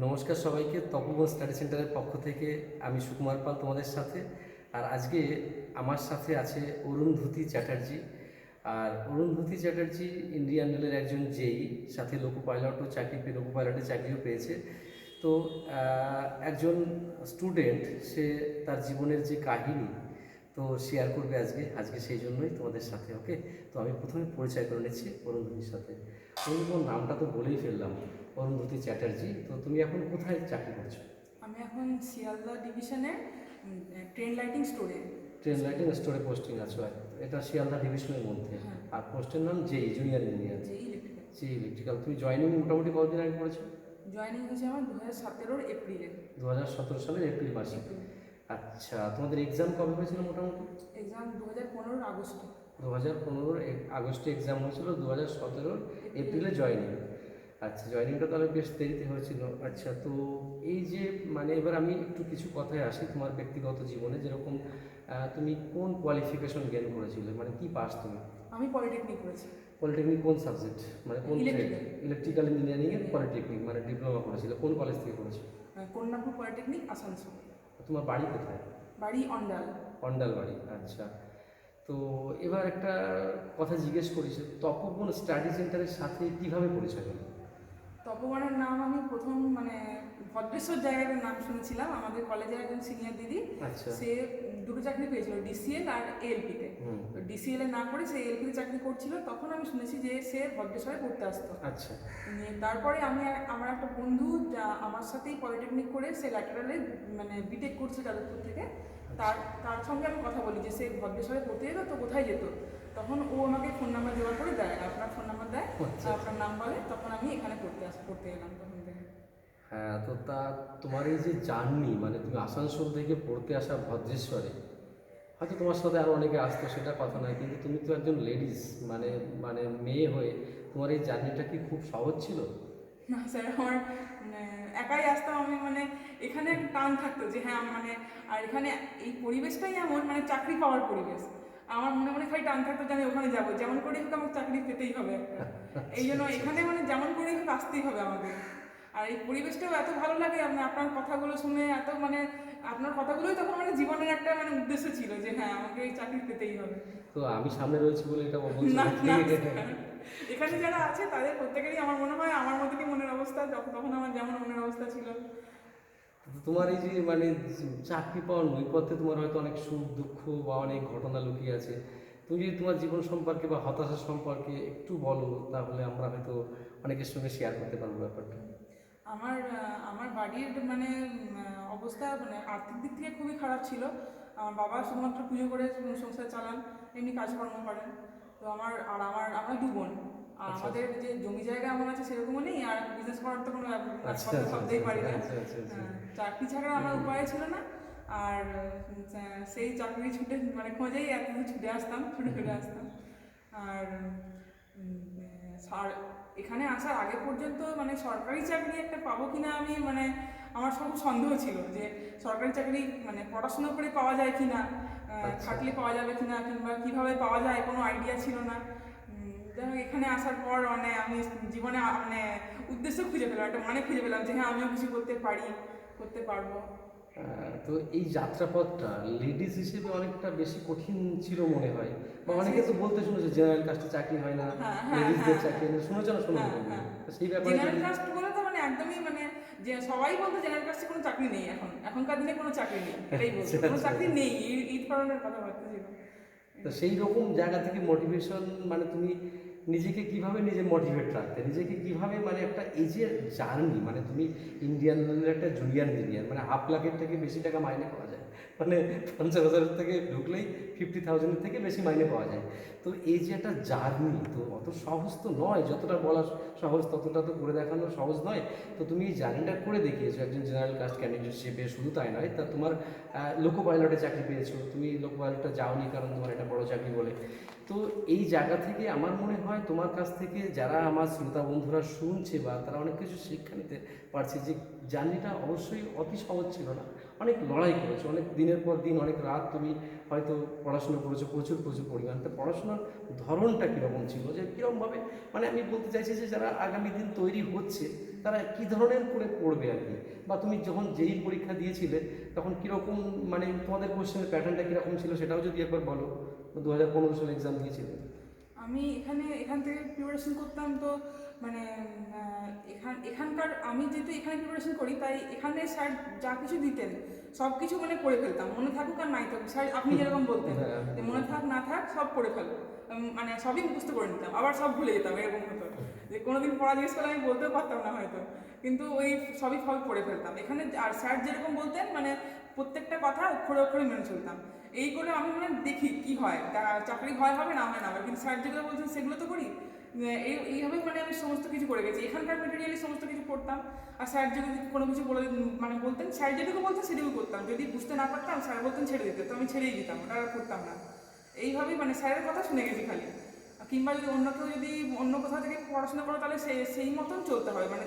নমস্কার সবাইকে, তপোবন স্টাডি সেন্টারের পক্ষ থেকে আমি সুকুমার পাল তোমাদের সাথে। আর আজকে আমার সাথে আছে অরুন্ধতী চ্যাটার্জি। আর অরুন্ধতী চ্যাটার্জি ইন্ডিয়ান রেলের একজন জেই, সাথে লোকো পাইলটও চাকরি পেয়ে লোকো পাইলটের চাকরিও পেয়েছে। তো একজন স্টুডেন্ট, সে তার জীবনের যে কাহিনী তো শেয়ার করবে আজকে আজকে সেই জন্যই তোমাদের সাথে। ওকে, তো আমি প্রথমে পরিচয় করে নিচ্ছি অরুন্ধতির সাথে। তোমার নামটা তো বলেই ফেললাম, অরুন্ধতী চ্যাটার্জি। তো তুমি এখন কোথায় চাকরি করছো? আমি এখন শিয়ালদা ডিভিশনে ট্রেন লাইটিং স্টোরে। ট্রেন লাইটিং স্টোরে পোস্টিং আছো। এটা শিয়ালদা ডিভিশনের মধ্যে। হ্যাঁ। আর পোস্টের নাম জেই, জুনিয়র ইঞ্জিনিয়ার। যে ইলেকট্রিক্যাল। জি ইলেকট্রিক্যাল। তুমি জয়েনিং মোটামুটি কতদিন আগে করেছো? জয়েনিং হয়েছে আমার 2017 এপ্রিলে। 2017 সালের এপ্রিল মাসে। আচ্ছা, তোমাদের এক্সাম কবে হয়েছিল মোটামুটি? এক্সাম 2015 আগস্টে। 2015 আগস্টে এক্সাম হয়েছিল, 2017 এপ্রিলে জয়েনিং। আচ্ছা, জয়েনিংটা তাহলে বেশ দেরিতে হয়েছিল। আচ্ছা, তো এই যে মানে এবার আমি একটু কিছু কথায় আসি তোমার ব্যক্তিগত জীবনে। যেরকম তুমি কোন কোয়ালিফিকেশন গেন করেছিলে, মানে কি পাস তুমি? আমি পলিটেকনিক করেছি। পলিটেকনিক কোন সাবজেক্ট, মানে কোন ট্রেড? ইলেকট্রিক্যাল। ইলেকট্রিক্যাল ইঞ্জিনিয়ারিংয়ের পলিটেকনিক, মানে ডিপ্লোমা করেছিলে। কোন কলেজ থেকে করেছো? কন্যাপুর পলিটেকনিক, আসানসোল। তোমার বাড়ি কোথায়? বাড়ি অন্ডাল। অন্ডাল বাড়ি। আচ্ছা, তো এবার একটা কথা জিজ্ঞেস করি, তপোবন স্টাডি সেন্টারের সাথে কিভাবে পরিচয় হলো? তপবনের নাম আমি প্রথম ভদ্রেশ্বর জায়গাটার নাম শুনেছিলাম। আমাদের কলেজের একজন সিনিয়র দিদি, আচ্ছা। সে দুটো চাকরি পেয়েছিল, ডিসিএল আর এএলপিতে। তো ডিসিএল এ না করে সে এএলপিতে চাকরি করছিল, তখন আমি শুনেছি যে সে ভদ্রেশ্বরে পড়তে আসতো। আচ্ছা। তারপরে আমার একটা বন্ধু যা আমার সাথেই পলিটেকনিক করে সে ল্যাটারালে বিটেক করছে যাদবপুর থেকে। তার তার সঙ্গে আমি কথা বলি যে সে ভদ্রেশ্বরে পড়তে যেত, তো কোথায় যেত। তখন ও আমাকে ফোন নাম্বার দেওয়ার করে দেয়, আপনার ফোন নাম্বার দেয়, আচ্ছা। আপনার নাম বলে, তখন আমি এখানে পড়তে এলাম তখন থেকে। হ্যাঁ, তো তোমার এই যে জার্নি, মানে তুমি আসানসোল থেকে পড়তে আসা ভদ্রেশ্বরে, হয়তো তোমার সাথে আরও অনেকে আসতো, সেটা কথা নয়, কিন্তু তুমি তো একজন লেডিস, মানে মানে মেয়ে হয়ে তোমার এই জার্নিটা কি খুব সহজ ছিল? না স্যার, আমার একাই আসতাম আমি। এখানে একটা টান থাকতো যে হ্যাঁ আর এখানে এই পরিবেশটাই এমন, চাকরি পাওয়ার পরিবেশ। আমার মনে মনে খালি টান থাকতো যে আমি ওখানে যাবো, যেমন করেই হোক আমার চাকরি পেতেই হবে একটা। এই জন্য এখানে যেমন করেই হোক আসতেই হবে আমাকে। আর এই পরিবেশটাও এত ভালো লাগে, আপনার কথাগুলো শুনে এত আপনার কথাগুলোই তখন জীবনের একটা উদ্দেশ্য ছিল যে হ্যাঁ আমাকে এই চাকরি পেতেই হবে। তো আমি সামনে রয়েছি বলে এটা বলছো না নাকি? না স্যার, এখানে যারা আছে তাদের প্রত্যেকেরই আমার মনে হয় আমার মতনই মনের অবস্থা, তখন আমার যেমন মনের অবস্থা ছিল। তো তোমার এই যে মানে চাকরি পাওয়ার নৈপথ্যে তোমার হয়তো অনেক সুখ দুঃখ বা অনেক ঘটনা লুকিয়ে আছে। তুমি যদি তোমার জীবন সম্পর্কে বা হতাশা সম্পর্কে একটু বলো, তাহলে আমরা হয়তো অনেকের সঙ্গে শেয়ার করতে পারবো ব্যাপারটা। আমার বাড়ির অবস্থা আর্থিক দিক থেকে খুবই খারাপ ছিল। আমার বাবা শুধুমাত্র পুজো করে সংসার চালান, এমনি কাজকর্ম করেন। তো আমরা দু বোন। আর আচ্ছা। আমাদের যে জমি জায়গা আমার আছে সেরকমও নেই, আর বিজনেস করার তো কোনো আচ্ছা আচ্ছা ভাবতেই পারি না। আচ্ছা আচ্ছা আচ্ছা। চাকরি ছাড়া আমার উপায় ছিল না। আর সেই চাকরি ছুটে খোঁজেই এত ছুটে আসতাম, ছুটে আসতাম। আর এখানে আসার আগে পর্যন্ত সরকারি চাকরি একটা পাবো কিনা আমি আমার সব সন্দেহ ছিল যে সরকারি চাকরি পড়াশোনা করে পাওয়া যায় কিনা, আচ্ছা। খাটলে পাওয়া যাবে কিনা, কিংবা কিভাবে পাওয়া যায় কোনো আইডিয়া ছিল না। যাই হোক, এখানে আসার পর আমি জীবনে উদ্দেশ্য খুঁজে পেলাম, একটা খুঁজে পেলাম যে হ্যাঁ আমিও কিছু করতে পারবো। তো এই যাত্রাপথটা লেডিস হিসেবে অনেকটা বেশি কঠিন ছিল মনে হয়, বা অনেকে তো বলতে শুনেছে জেনারেল কাস্টে চাকরি হয় না, হ্যাঁ হ্যাঁ লেডিসদের হ্যাঁ চাকরি হয় না, শুনেছো না শোনো? হ্যাঁ। সেই ব্যাপারে জেনারেল যদি কাস্ট বলে তো একদমই যে সবাই বলতো জেনারেল কাস্টে কোনো চাকরি নেই, এখনকার দিনে কোনো চাকরি নেই, এটাই বলতো, কোনো চাকরি নেই, এই ধরনের কথাবার্তা ছিল। তো সেই রকম জায়গা থেকে মোটিভেশন, মানে তুমি নিজেকে কিভাবে নিজে মোটিভেট রাখতে, নিজেকে কিভাবে মানে একটা এই যে জার্নি, মানে তুমি ইন্ডিয়ান রেলের একটা জুনিয়র ইঞ্জিনিয়ার, মানে 5,00,000-এর থেকে বেশি টাকা মাইনে পাওয়া যায়, মানে 50,000-এর থেকে ঢুকলেই 50,000-এর থেকে বেশি মাইনে পাওয়া যায়। তো এই যে একটা জার্নি, তো অত সহজ তো নয়, যতটা বলা সহজ ততটা তো করে দেখানো সহজ নয়। তো তুমি এই জার্নিটা করে দেখিয়েছো একজন জেনারেল কাস্ট ক্যান্ডিডেট হিসেবে। শুধু তাই নয়, লোকো পাইলটে চাকরি পেয়েছো। তুমি লোকো পাইলটটা যাওনি কারণ তোমার এটা বড় চাকরি বলে, তো এই জায়গা থেকে আমার মনে হয় তোমার কাছ থেকে যারা আমার শ্রোতা বন্ধুরা শুনছে বা তারা অনেক কিছু শিক্ষা নিতে পারছে যে জার্নিটা অবশ্যই অতি সহজ ছিল না, অনেক লড়াই করেছো, অনেক দিনের পর দিন, অনেক রাত তুমি হয়তো পড়াশোনা করেছো প্রচুর প্রচুর পরিমাণ। তো পড়াশোনার ধরনটা কীরকম ছিল, যে কীরকমভাবে, মানে আমি বলতে চাইছি যে যারা আগামী দিন তৈরি হচ্ছে তারা কী ধরনের করে পড়বে আর কি, বা তুমি যখন যেই পরীক্ষা দিয়েছিলে তখন কীরকম, মানে তোমাদের কোশ্চেনের প্যাটার্নটা কীরকম ছিল সেটাও যদি একবার বলো। 2015 সালে এক্সাম দিয়েছিলে। আমি এখান থেকে প্রিপারেশন করতাম, তো মানে এখানকার আমি যেহেতু এখানে প্রিপারেশন করি, তাই এখানে স্যার যা কিছু দিতেন সব কিছু মানে পড়ে ফেলতাম, মনে থাকুক আর নাই থাকুক। স্যার আপনি যেরকম বলতেন যে মনে থাক না থাক সব পড়ে ফেলো, মানে সবই মুখস্থ করে নিতাম, আবার সব ভুলে যেতাম, এরকম হতো যে কোনোদিন পড়া জিজ্ঞেস করলে আমি বলতেও পারতাম না হয়তো, কিন্তু ওই সবই পড়ে ফেলতাম এখানে। আর স্যার যেরকম বলতেন মানে প্রত্যেকটা কথা অক্ষরে অক্ষরে মেনে চলতাম। এই করে আমি মানে দেখি কি হয়, চাকরি হয় হবে না হয় না হবে, কিন্তু স্যার যেগুলো বলছেন সেগুলো তো করি। এইভাবেই মানে আমি সমস্ত কিছু করে গেছি, এখানকার মেটেরিয়ালি সমস্ত কিছু পড়তাম। আর স্যার যদি কোনো কিছু বলে মানে বলতেন, স্যার যেটুকু বলতেন সেটুকু করতাম, যদি বুঝতে না পারতাম স্যার বলতেন ছেড়ে দিতে, তো আমি ছেড়েই দিতাম, ওটা আর করতাম না। এইভাবেই মানে স্যারের কথা শুনে গেছি খালি। কিংবা যদি অন্য কেউ যদি অন্য কোথাও থেকে পড়াশোনা করে তাহলে সেই মতন চলতে হবে, মানে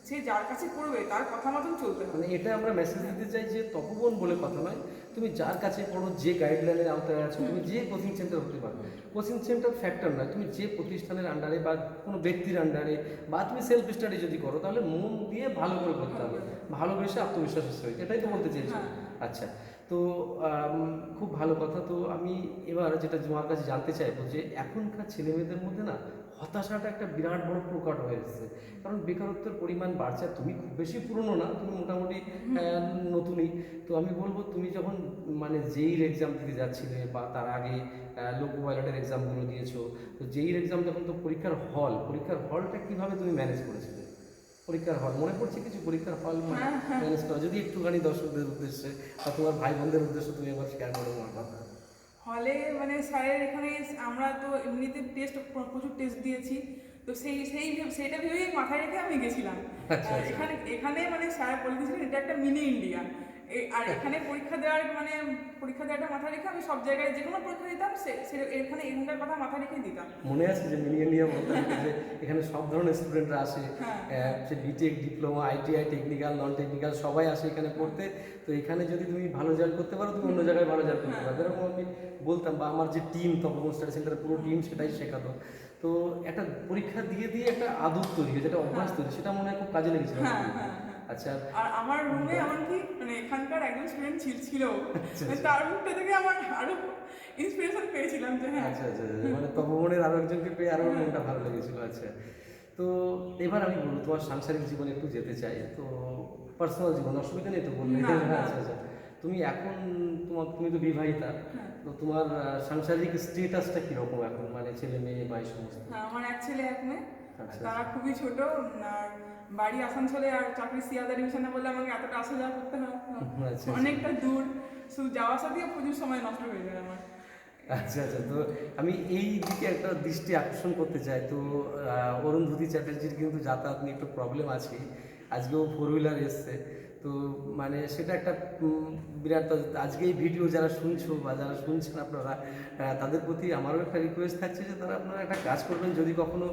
সে যার কাছে পড়বে তার কথা মতন চলতে হবে। মানে এটা আমরা মেসেজ দিতে চাই যে তপবন বলে কথা নয়, তুমি যার কাছে পড়ো, যে গাইডলাইনের আওতায় আছো, তুমি যে কোচিং সেন্টার হতে পারো, কোচিং সেন্টার ফ্যাক্টর নয়, তুমি যে প্রতিষ্ঠানের আন্ডারে বা কোনো ব্যক্তির আন্ডারে বা তুমি সেলফ স্টাডি যদি করো তাহলে মন দিয়ে ভালো করে করতে হবে, ভালোবেসে আত্মবিশ্বাসের সহিত, এটাই তো বলতে চেয়েছো। আচ্ছা, তো খুব ভালো কথা। তো আমি এবার যেটা তোমার কাছে জানতে চাইবো যে এখনকার ছেলেমেয়েদের মধ্যে না হতাশাটা একটা বিরাট বড় প্রকট হয়ে এসেছে, কারণ বেকারত্বের পরিমাণ বাড়ছে। আর তুমি খুব বেশি পুরনো না, তুমি মোটামুটি নতুনই। তো আমি বলবো তুমি যখন মানে জেইর এক্সাম দিতে যাচ্ছিলে বা তার আগে লোকো পাইলটের এক্সামগুলো দিয়েছো, তো জেইর এক্সাম যখন, তো পরীক্ষার হলটা কীভাবে তুমি ম্যানেজ করেছিলে? পরীক্ষার হল মনে পড়ছে কিছু? পরীক্ষার হল ম্যানেজ করা যদি একটুখানি দর্শকদের উদ্দেশ্যে বা তোমার ভাই বোনদের উদ্দেশ্যে তুমি একবার শেয়ার করো তোমার কথা। হলে মানে স্যারের এখানে আমরা তো এমনিতে প্রচুর টেস্ট দিয়েছি, তো সেইটা ভেবেই মাথায় রেখে আমি গেছিলাম। আচ্ছা, আচ্ছা। এখানে মানে স্যার বলে দিয়েছিলেন এটা একটা মিনি ইন্ডিয়া। আর এখানে পরীক্ষা দেওয়াটা মাথায় রেখে আমি সব জায়গায় যে কোনো পরীক্ষা দিতাম, এখানকার কথা মাথায় রেখে দিতাম। মনে আছে যে মিনি ইন্ডিয়া বলতে যে এখানে সব ধরনের স্টুডেন্টরা আসে, সে BTech, diploma, ITI, technical, non technical সবাই আসে এখানে পড়তে। তো এখানে যদি তুমি ভালো রেজাল্ট করতে পারো তুমি অন্য জায়গায় ভালো রেজাল্ট করতে পারো, এরকম আমি বলতাম। বা আমার যে টিম, তপবন স্টাডি সেন্টারের পুরো টিম সেটাই শেখাতো। তো একটা পরীক্ষা দিয়ে দিয়ে একটা আদত তৈরি হয়, যেটা অভ্যাস তৈরি, সেটা মনে হয় খুব কাজে লেগেছিল। আচ্ছা, আর আমার রুমে এমনকি মানে এখানকার একজন স্টুডেন্ট ছিল, তার মুখটা থেকে আমার আরো ইন্সপিরেশন পেয়েছিলাম যে হ্যাঁ। আচ্ছা আচ্ছা, মানে তপবনের আরো একজনকে পেয়ে আরো মনটা ভালো লেগেছিল। আচ্ছা, তো এবার আমি বলবো তোমার সাংসারিক জীবনে একটু যেতে চাই। তো পার্সোনাল জীবন অসুবিধা নেই তো বললে? আচ্ছা আচ্ছা, তুমি এখন তুমি তো বিবাহিতা, তো তোমার সাংসারিক স্টেটাসটা কিরকম এখন, মানে ছেলে মেয়ে বা এই সমস্ত? আমার এক ছেলে এক মেয়ে, আচ্ছা, তারা খুবই ছোট। আর বাড়ি আসানসোলে, আর চাকরি শিয়ালদা ডিভিশনে বললে আমাকে এতটা আসা যাওয়া করতে হয়, আচ্ছা, অনেকটা দূর, শুধু যাওয়া আসা দিয়ে প্রচুর সময় নষ্ট হয়ে যায় আমার। আচ্ছা আচ্ছা, তো আমি এই দিকে একটা দৃষ্টি আকর্ষণ করতে চাই। তো অরুন্ধতী চ্যাটার্জির কিন্তু যাতায়াত নিয়ে একটু প্রবলেম আছে, আজকেও 4 হুইলার এসছে। তো মানে সেটা একটা বিরাট, আজকে এই ভিডিও যারা শুনছো বা যারা শুনছেন আপনারা, তাদের প্রতি আমারও একটা রিকোয়েস্ট থাকছে যে তারা আপনারা একটা কাজ করবেন, যদি কখনো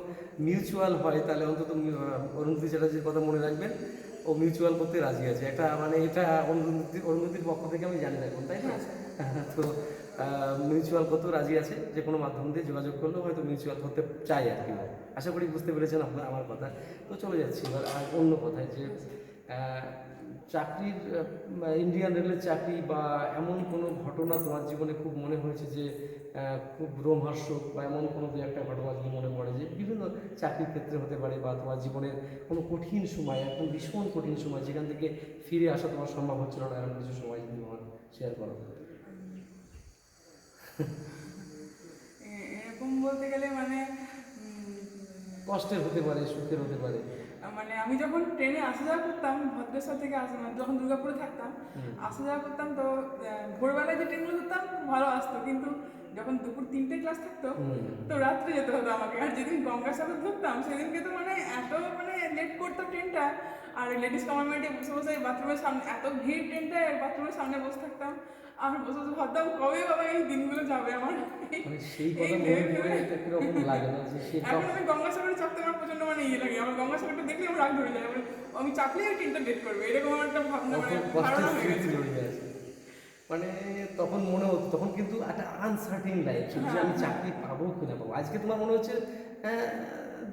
মিউচুয়াল হয় তাহলে অন্তত অরুন্ধতী চ্যাটার্জির কথা মনে রাখবেন, ও মিউচুয়াল করতে রাজি আছে। একটা মানে এটা অরুন্ধতির পক্ষ থেকে আমি জানি না এখন, তাই না? তো মিউচুয়াল করতেও রাজি আছে, যে কোনো মাধ্যম দিয়ে যোগাযোগ করলেও হয়তো মিউচুয়াল করতে চাই আর কি। আশা করি বুঝতে পেরেছেন আপনার আমার কথা। তো চলে যাচ্ছি এবার আর অন্য কথায়, যে চাকরির, ইন্ডিয়ান রেলের চাকরি বা এমন কোনো ঘটনা তোমার জীবনে খুব মনে হয়েছে যে খুব রোমহর্ষক, বা এমন কোনো দু একটা ঘটনা যদি মনে পড়ে, যে বিভিন্ন চাকরির ক্ষেত্রে হতে পারে, বা তোমার জীবনের কোনো কঠিন সময়, একদম ভীষণ কঠিন সময়, যেখান থেকে ফিরে আসা তোমার সম্ভব হচ্ছিল না, এরকম কিছু সময় যদি তোমার শেয়ার করো? এরকম বলতে গেলে মানে কষ্টের হতে পারে, সুখের হতে পারে। মানে আমি যখন ট্রেনে আসা যাওয়া করতাম ভদ্রেশ্বর থেকে যখন দুর্গাপুরে থাকতাম, আসা যাওয়া করতাম, তো ভোরবেলায় যে ট্রেনগুলো ধরতাম ভালো আসতো, কিন্তু যখন দুপুর 3টে ক্লাস থাকতো তো রাত্রে যেতে হতো আমাকে। আর যেদিন গঙ্গাসাগর ধরতাম সেদিনকে তো মানে এত মানে লেট করতো ট্রেনটা, আর লেডিস কম্পার্টমেন্টে বসে বসে বাথরুমের সামনে, এত ভিড় ট্রেনটায়, বাথরুমের সামনে বসে থাকতাম। আমি বসে বসে ভাবতাম কবে বাবা এই দিনগুলো যাবে আমার। মানে সেই এই কথা মনে ভেবে পড়ে ভেবে এটা কিরকম লাগে না যে সে এখন আমি গঙ্গাসাগরে চাপতে আমার প্রচন্ড মানে ইয়ে লাগে, আমার গঙ্গাসাগরটা দেখলে আমার রাগ ধরে যায়, আমি চাপলেই আর ট্রেনটা ডেট করবে, এরকম আমার একটা ভাবনা কত মানে কষ্টের ধারণা হয়ে স্মৃতি গেছে। জড়িয়ে আছে। মানে তখন মনে হতো, তখন কিন্তু একটা আনসার্টিন লাইফ ছিল যে আমি চাকরি পাবো কি না পাবো। আজকে তোমার মনে হচ্ছে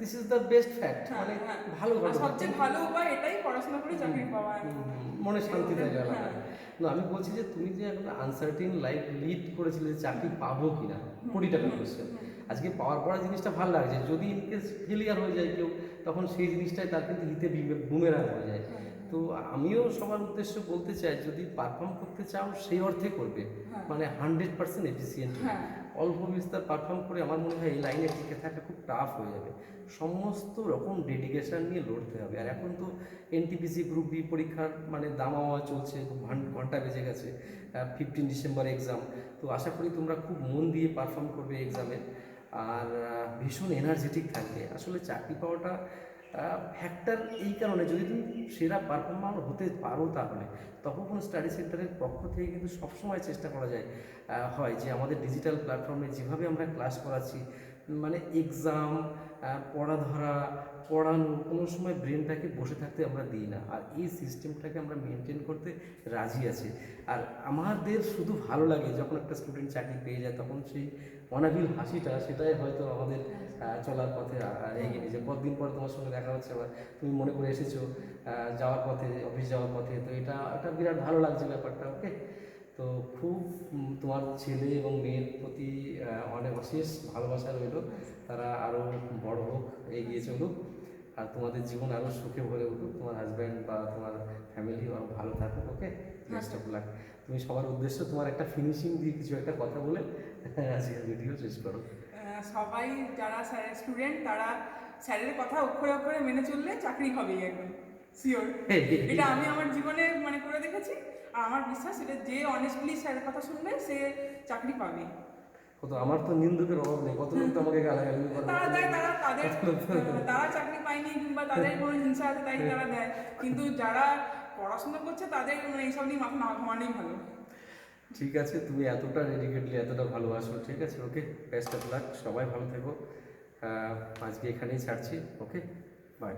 this is the best fact, মানে ভালো আর ঘটনা। সবচেয়ে ভালো উপায় এটাই পড়াশোনা করে চাকরি পাওয়া। মনে শান্তি দেয় গেল। হ্যাঁ। না আমি বলছি যে তুমি যে একটা আনসার্টিন লাইফ লিড করেছিলে যে চাকরি পাবো কি না, কোটি টাকা কোয়েশ্চেন, আজকে পাওয়ার পর জিনিসটা ভালো লাগছে। যদি ইনকেস ফেলিয়ার হয়ে যায় কেউ, তখন সেই জিনিসটাই তার কিন্তু হিতে বুমেরাং হয়ে যায়। তো আমিও সবার উদ্দেশ্য বলতে চাই, যদি পারফর্ম করতে চাও সেই অর্থে করবে, মানে 100% এফিসিয়েন্ট। হ্যাঁ। অল্প বিস্তার পারফর্ম করে আমার মনে হয় এই লাইনে টিকে থাকা খুব টাফ হয়ে যাবে। সমস্ত রকম ডেডিকেশন নিয়ে লড়তে হবে। আর এখন তো এনটিপিসি গ্রুপ বি পরীক্ষার মানে দামাওয়া চলছে, ঘন্টা বেজে গেছে, 15 ডিসেম্বর এক্সাম। তো আশা করি তোমরা খুব মন দিয়ে পারফর্ম করবে এক্সামে, আর ভীষণ এনার্জেটিক থাকবে। আসলে চাকরি পাওয়াটা ফ্যাক্টর এই কারণে, যদি তুমি সেরা পারফর্মার হতে পারো তাহলে তখন কোনো স্টাডি সেন্টারের পক্ষ থেকে কিন্তু সবসময় চেষ্টা করা যায় হয় যে আমাদের ডিজিটাল প্ল্যাটফর্মে যেভাবে আমরা ক্লাস করাচ্ছি, মানে এক্সাম, পড়া ধরা, পড়ানো, কোনো সময় ব্রেনটাকে বসে থাকতে আমরা দিই না। আর এই সিস্টেমটাকে আমরা মেনটেন করতে রাজি আছি। আর আমাদের শুধু ভালো লাগে যখন একটা স্টুডেন্ট চাকরি পেয়ে যায়, তখন সেই অনাবিল হাসিটা, সেটাই হয়তো আমাদের চলার পথে এগিয়ে নিয়ে যে কতদিন পর তোমার সঙ্গে দেখা হচ্ছে, আবার তুমি মনে করে এসেছো যাওয়ার পথে, অফিস যাওয়ার পথে। তো এটা বিরাট ভালো লাগছে ব্যাপারটা। ওকে, তো খুব তোমার ছেলে এবং মেয়ের প্রতি অনেক অশেষ ভালোবাসা রইল। তারা আরও বড় হোক, এগিয়ে চলুক, আর তোমাদের জীবন আরও সুখে ভরে উঠুক, তোমার হাজব্যান্ড বা তোমার ফ্যামিলি আরও ভালো থাকুক। ওকে, বেস্ট অফ লাক। তুমি সবার উদ্দেশ্য তোমার একটা ফিনিশিং দিয়ে কিছু একটা কথা বলে আজকের ভিডিও শেষ করো। সবাই যারা স্যারের স্টুডেন্ট, তারা স্যারের কথা অক্ষরে অক্ষরে মেনে চললে চাকরি হবেই একদম শিওর। এটা আমি আমার জীবনে মানে করে দেখেছি, আর আমার বিশ্বাস এটা যে অনেস্টলি স্যারের কথা শুনবে সে চাকরি পাবে। কত আমার তো নিন্দুকের অভাব নেই, কত লোক তো আমাকে গালাগালি করে। তারা দেয়, তারা চাকরি পায়নি কিংবা তাদের কোনো হিংসা আছে তাই তারা দেয়, কিন্তু যারা পড়াশোনা করছে তাদের মানে এইসব নিয়ে মাথা না ঘামানোই ভালো। ঠিক আছে, তুমি এতটা ডেডিকেটলি এতটা ভালোবাসো, ঠিক আছে। ওকে, বেস্ট অফ লাক, সবাই ভালো থেকো। আজকে এখানেই ছাড়ছি। ওকে, বাই।